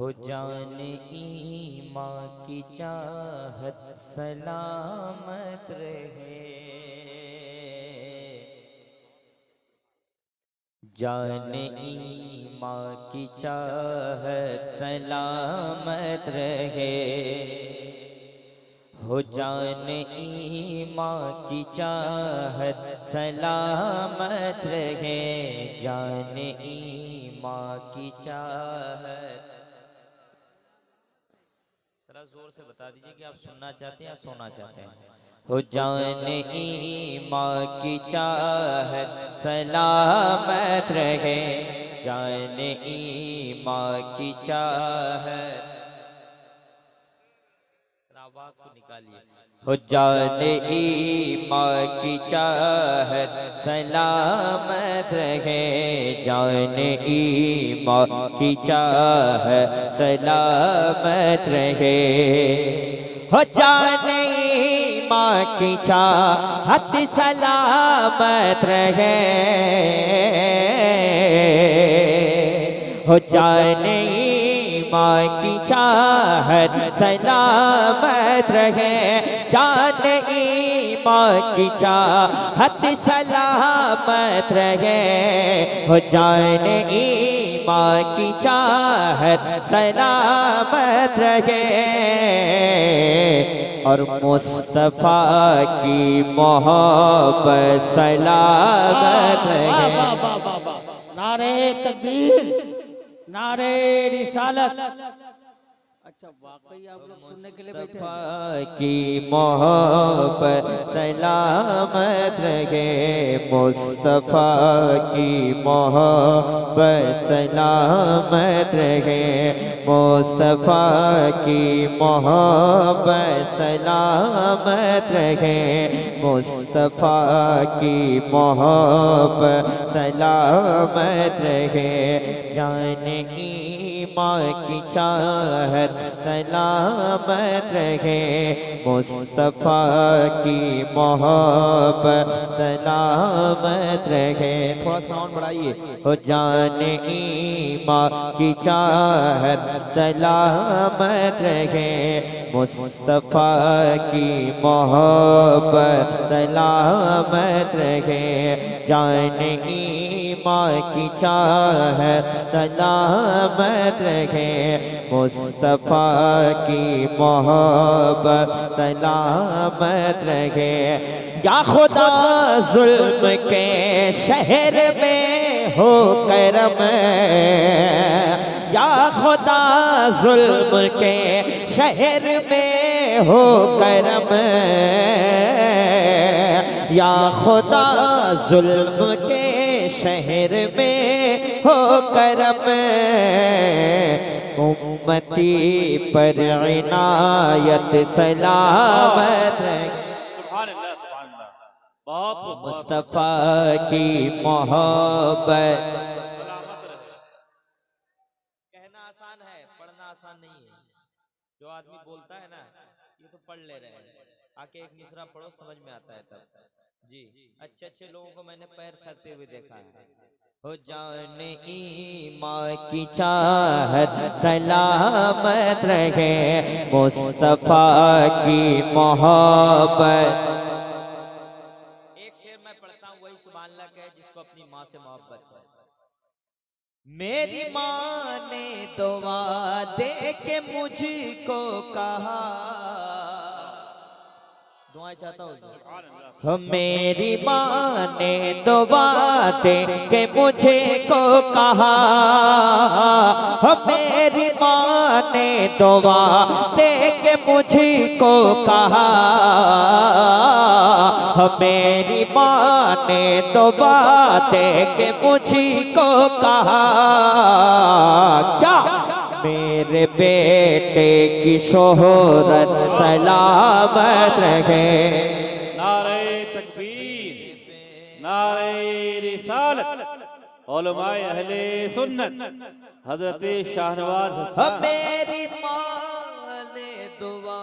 हो जान ईमां की चाहत सलामत रहे। जान ईमां की चाहत सलामत रहे। हो जान ईमां की चाहत सलामत रहे। जान ईमां की चाहत। जरा जोर से बता दीजिए कि आप सुनना चाहते हैं या सोना चाहते हैं। हो जान ईमां की चाहत सलामत रहे। जान ईमां की चाहत। आवाज को निकालिए। हो जान ईमां की चाहत सलामत रहे। जान ईमां की चाहत सलामत रहे। हो जान ईमां की चाहत सलामत रहे। हो जान ईमां की चाहत सलामत रहे। जान ईमां की चाहत सलामत रहे। हो जान ईमां की चाहत सलामत रहे। और मुस्तफा की मोहब्बत सलामत रहे। नारे तकबीर, नारे रिसालत। अच्छा वाकई आप लोग सुनने के लिए बैठे मुस्तफा की मोहब्बत सलामत रहे। मुस्तफा की मोहब्बत सलामत रहे। मुस्तफा की मोहब्बत सलामत रहे। मुस्तफा की मोहब्बत सलामत रहे। जान ईमां की चाहत सलामत रहे। मुस्तफा की मोहब्बत सलामत रहे। थोड़ा साउंड बढ़ाइए। हो जान ईमां की चाहत सलामत रहे। मुस्तफा की मोहब्बत सलामत रहे। जान ईमां की चाहत सलामत रहे। मुस्तफा की मोहब्बत सलामत रहे। या खुदा जुल्म के शहर में हो करम। या खुदा जुल्म के शहर में हो करम। या खुदा जुल्म के शहर में हो करम। उम्मती पर इनायत सलामत रहे। सुभान अल्लाह, सुभान अल्लाह। बहुत मुस्तफा की मोहब्बत सलामत रहे। कहना आसान है, पढ़ना आसान नहीं है। जो आदमी बोलता है ना, ये तो पढ़ ले रहे हैं। आके एक मिसरा पढ़ो, समझ में आता है तब। जी, अच्छे अच्छे लोगों को मैंने पैर थकते हुए देखा है। हो जान ईमां की चाहत सलामत रहे। मुस्तफा की मोहब्बत। एक शेर मैं पढ़ता हूँ, वही सुभान अल्लाह कहे जिसको अपनी माँ से मोहब्बत है। मेरी माँ ने दुआ दे के मुझको कहा। दुआएं चाहता हूँ। मेरी माँ ने दुआ दे के मुझे को कहा। मेरी माँ ने दुआ दे के मुझे को कहा। मेरी माँ ने दुआ दे के मुझे को कहा। क्या मेरे बेटे की शोहरत सलामत रहे। नारे तकबीर, नारे रिसालत। उलमाए अहले सुन्नत हजरत शाहनवाज हसन। मेरी माँ ने दुआ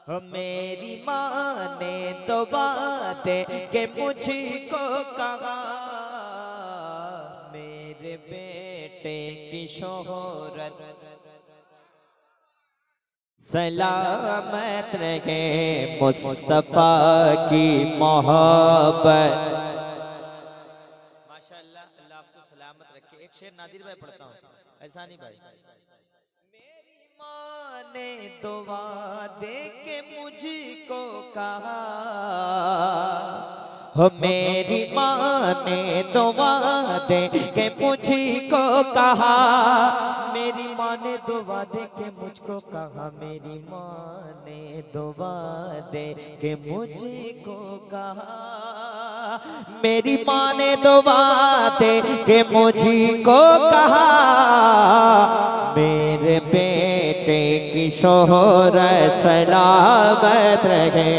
हो मेरी माँ ने तो बातें के मुझको कहा, मेरे बेटे की शोहरत सलामत रहे, मुस्तफा की मोहब्बत। माशाअल्लाह, अल्लाह आपको सलामत रखे। एक शेर नादिर भाई पढ़ता हूँ, ऐसा नहीं भाई। मेरी माँ ने दुआ दे के मुझको कहा, हो मेरी माँ ने दुआ दे के मुझको कहा, मेरी माँ ने दुआ दे के मुझको कहा, मेरी माँ ने दुआ दे के मुझको कहा, मेरी माँ ने दुआ दे के मुझको कहा, मेरे बेटे की शोहरत सलामत रहे,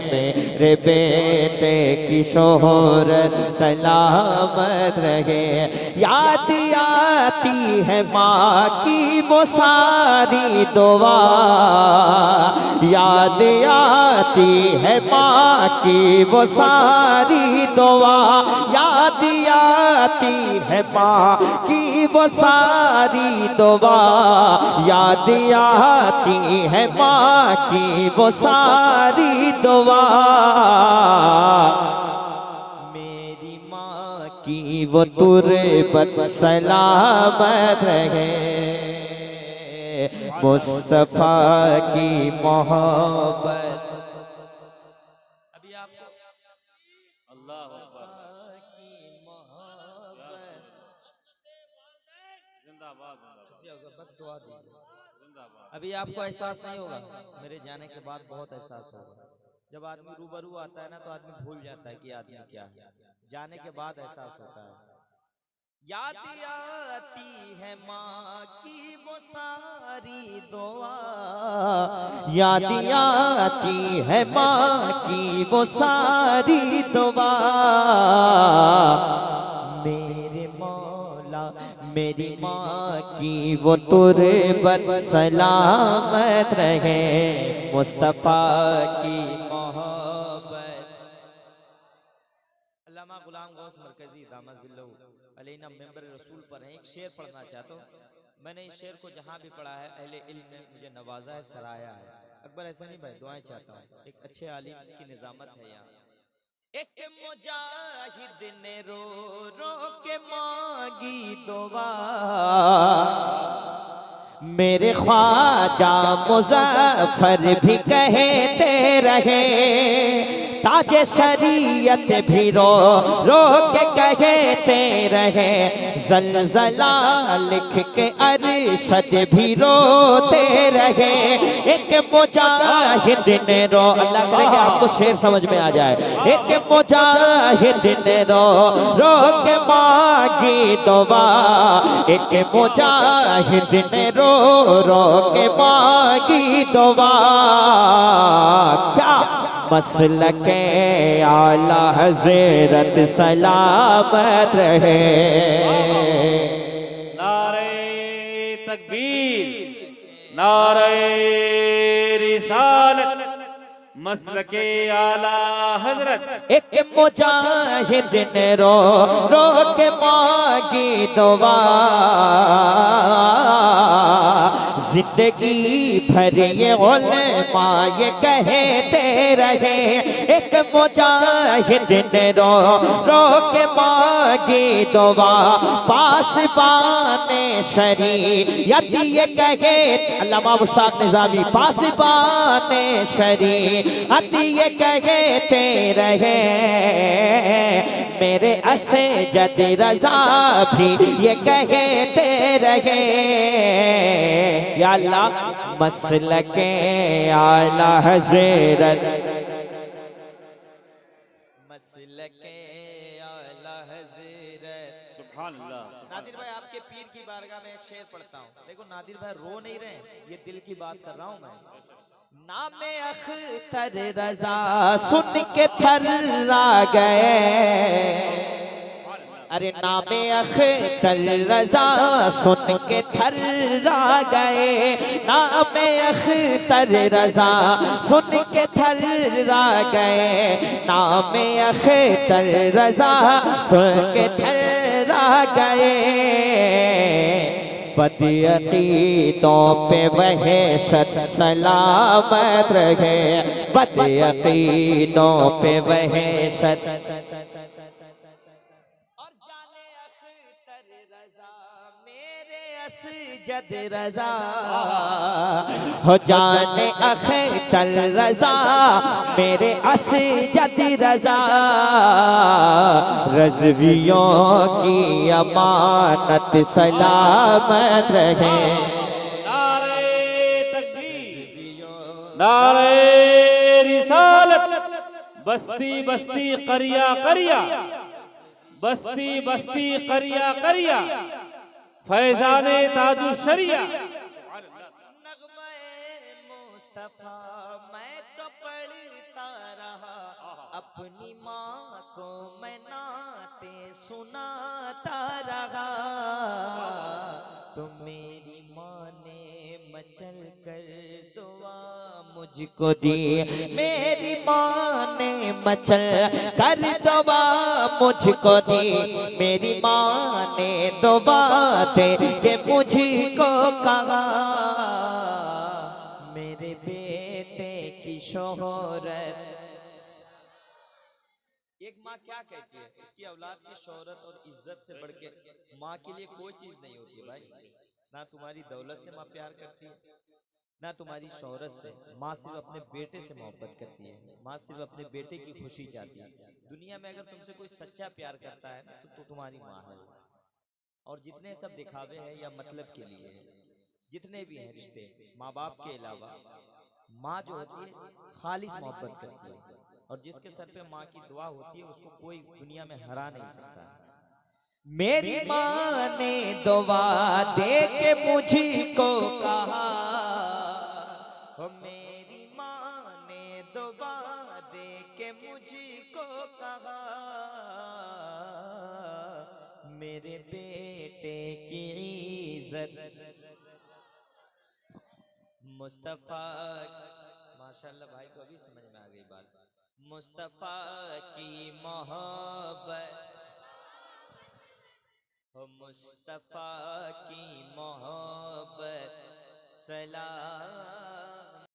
मेरे बेटे की शोहरत सलामत रहे। याद आती है माँ की वो सारी दुआ, याद आती है माँ की वो सारी दुआ, याद आती है माँ की वो सारी दुआ, याद आती है माँ की वो सारी दुआ, मेरी माँ की वो तुरबत सलामत रहे, मुस्तफा की मोहब्बत। अभी आपको अल्लाह अकबर, की मोहब्बत जिंदाबाद जिंदाबाद बस दुआ दीजिए। जिंदाबाद। अभी आपको एहसास नहीं होगा, मेरे जाने के बाद बहुत एहसास होगा। जब आदमी रूबरू आता है ना तो आदमी भूल जाता है कि आदमी क्या है, जाने के बाद एहसास होता है। याद आती है माँ की वो सारी दुआ, याद आती है माँ की वो सारी दुआ, मेरे मौला मेरी माँ की वो तुरबत सलामत रहे, मुस्तफा की मोहब्बत। अल्लामा गुलाम गौस मरकजी दामद जिल्लहु अलैना मेंबर रसूल पर है। एक शेर पढ़ना चाहता हूँ। मैंने इस शेर को जहाँ भी पढ़ा है अहले इल्म ने मुझे नवाजा है, सराया है। अकबर ऐसा नहीं भाई, दुआएं चाहता हूँ। एक अच्छे आलिम की निजामत है यहाँ। एक मुजाहिद ने रो रो के मांगी दुआ, मेरे ख्वाजा मुज़फ्फर भी कहते रहे, ताजे शरीयत भी रो रो के कहते रहे, ज़लज़ला लिख के अरशद भी रोते रहे। एक मुजाहिद ने रो, अल्लाह करेगा आपको शेर समझ में आ जाए। एक मुजाहिद ने रो रो के मांगी दुआ, एक मुजाहिद ने रो रो के मांगी दुआ, क्या मसलके आला हज़रत सलामत रहे। नारे तकबीर, नारे रिसालत, मसलके आला हजरत। एक मुजाहिद ने रो रो के मांगी दुआ, जिंदगी भर ये उलमा ये कहते रहे। एक मुजाहिद ने रो रो के मांगी दुआ, पासबाने शरीयत ये कहे, अल्लामा मुश्ताक निज़ामी पासबाने शरीयत ये कहते रहे, मेरे असजद रज़ा भी ये कहते रहे। या अल्लाह मसलके आला हज़रत, मसलके आला हज़रत। सुभान अल्लाह। नादिर भाई आपके पीर की बारगाह में एक शेर पढ़ता हूँ। देखो नादिर भाई रो नहीं रहे, ये दिल की बात कर रहा हूँ मैं। नामे अख्तर रज़ा सुन के थर्रा गए, अरे नामे अख्तर रजा सुन के थर्रा गए, नामे अख्तर रजा सुन के थर्रा गए, नामे अख्तर रजा सुन के थर्रा गए। बदअकीदों पे वहशत सलामत रहे, बदअकीदों पे वहशत। और जाने अख्तर रजा मेरे असजद रजा, हो जाने अख्तर रजा मेरे असजद रजा, रज़वियों की अमानत सलामत रहे। नारे तकबीर, नारे रिसालत, बस्ती बस्ती करिया करिया, बस्ती बस्ती करिया करिया, फैजाने ताजु शरिया। नग़्मे मुस्तफ़ा मैं तो पढ़ता रहा, अपनी माँ को मैं नाते सुनाता रहा। तो मेरी माँ ने मचल कर दुआ मुझको दी, मेरी माँ ने मचल कर दुआ मुझको दी, मेरी माँ ने दुआ दे के मुझको कहा, मेरे बेटे की शोहरत। एक माँ क्या कहती है, उसकी औलाद की शोहरत और इज्जत से बढ़ के माँ के लिए कोई चीज नहीं होती है भाई। ना तुम्हारी दौलत से माँ प्यार करती है, ना तुम्हारी शोहरत से। माँ सिर्फ अपने बेटे से मोहब्बत करती है, माँ सिर्फ अपने बेटे की खुशी चाहती है। दुनिया में अगर तुमसे कोई सच्चा प्यार करता है तो तुम्हारी माँ है। और जितने सब दिखावे हैं या मतलब के लिए है, जितने भी हैं रिश्ते माँ बाप के अलावा, माँ जो होती है खालिस मोहब्बत करती है। और जिसके सर पे माँ की दुआ होती है उसको कोई दुनिया में हरा नहीं सकता। मेरी माँ ने दुआ दे के मुझको कहा, हो मेरी माँ ने दुआ दे के मुझको कहा, मेरे बेटे की इज्जत मुस्तफा। माशाल्लाह भाई को अभी समझ में आ गई बात। मुस्तफा की मोहब्बत, हो मुस्तफा की मोहब्बत सलाम